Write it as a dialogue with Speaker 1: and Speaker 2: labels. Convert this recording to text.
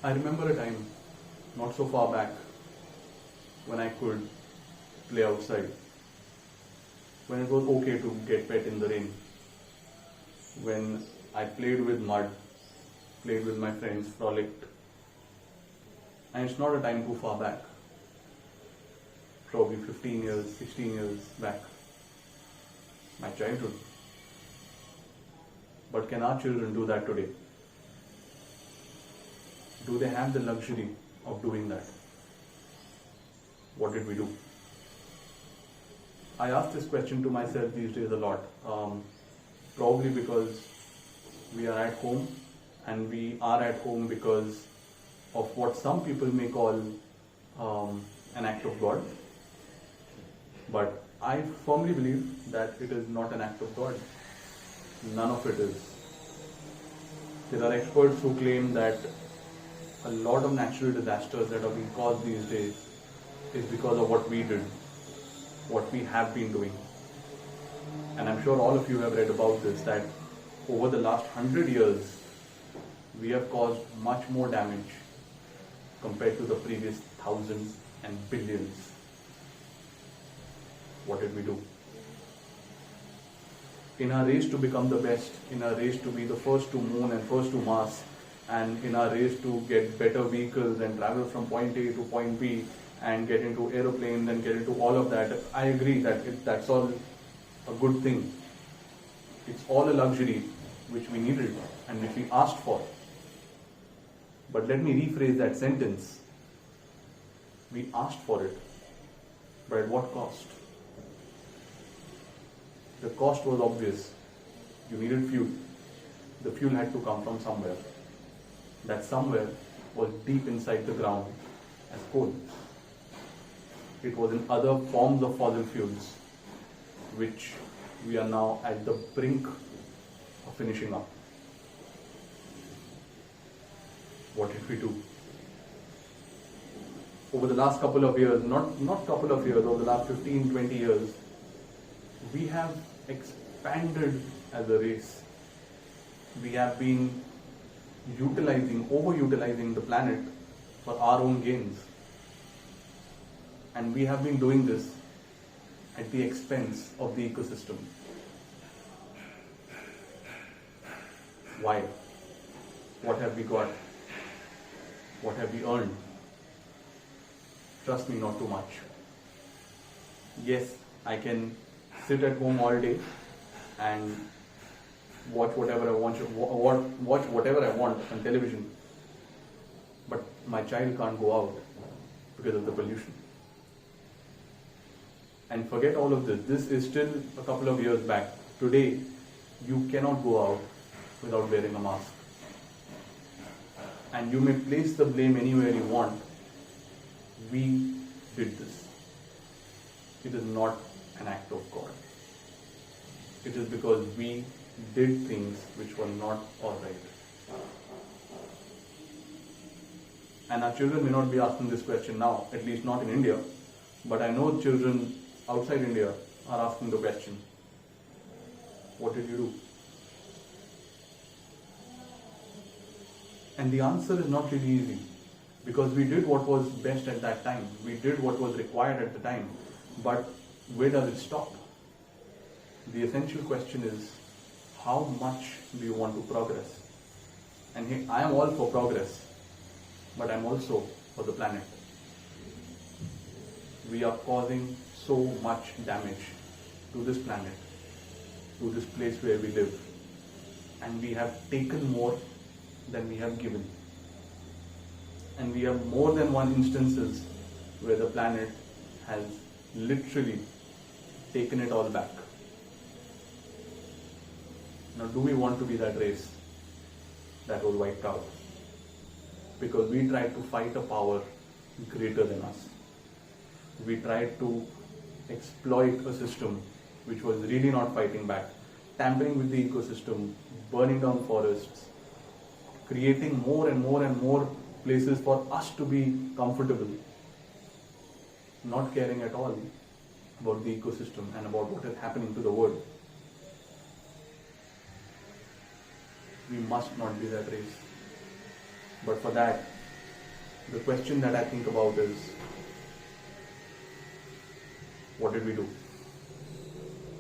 Speaker 1: I remember a time, not so far back, when I could play outside, when it was okay to get wet in the rain, when I played with mud, played with my friends, frolicked. And it's not a time too far back, probably 15 years, 16 years back, my childhood. But can our children do that today? Do they have the luxury of doing that? What did we do? I ask this question to myself these days a lot. Probably because we are at home, and we are at home because of what some people may call an act of God. But I firmly believe that it is not an act of God. None of it is. There are experts who claim that a lot of natural disasters that are being caused these days is because of what we did, what we have been doing. And I'm sure all of you have read about this, that over the last 100 years, we have caused much more damage compared to the previous thousands and billions. What did we do? In our race to become the best, in our race to be the first to moon and first to Mars, and in our race to get better vehicles and travel from point A to point B and get into aeroplanes and get into all of that, I agree that that's all a good thing. It's all a luxury which we needed and which we asked for. But let me rephrase that sentence. We asked for it, but at what cost? The cost was obvious. You needed fuel. The fuel had to come from somewhere. That somewhere was deep inside the ground as coal. It was in other forms of fossil fuels, which we are now at the brink of finishing up. What did we do? Over the last couple of years, not couple of years, over the last 15, 20 years, we have expanded as a race. We have been overutilizing the planet for our own gains. And we have been doing this at the expense of the ecosystem. Why? What have we got? What have we earned? Trust me, not too much. Yes, I can sit at home all day and watch whatever I want on television, but my child can't go out because of the pollution. And forget all of this. This is still a couple of years back. Today, you cannot go out without wearing a mask. And you may place the blame anywhere you want. We did this. It is not an act of God. It is because we did things which were not alright. And our children may not be asking this question now, at least not in India, but I know children outside India are asking the question, what did you do? And the answer is not really easy, because we did what was best at that time. We did what was required at the time. But where does it stop? The essential question is, how much do you want to progress? And hey, I am all for progress, but I'm also for the planet. We are causing so much damage to this planet, to this place where we live, and we have taken more than we have given. And we have more than one instances where the planet has literally taken it all back. Now, do we want to be that race that was wiped out? Because we tried to fight a power greater than us. We tried to exploit a system which was really not fighting back, tampering with the ecosystem, burning down forests, creating more and more and more places for us to be comfortable, not caring at all about the ecosystem and about what is happening to the world. We must not be that race. But for that, the question that I think about is, what did we do?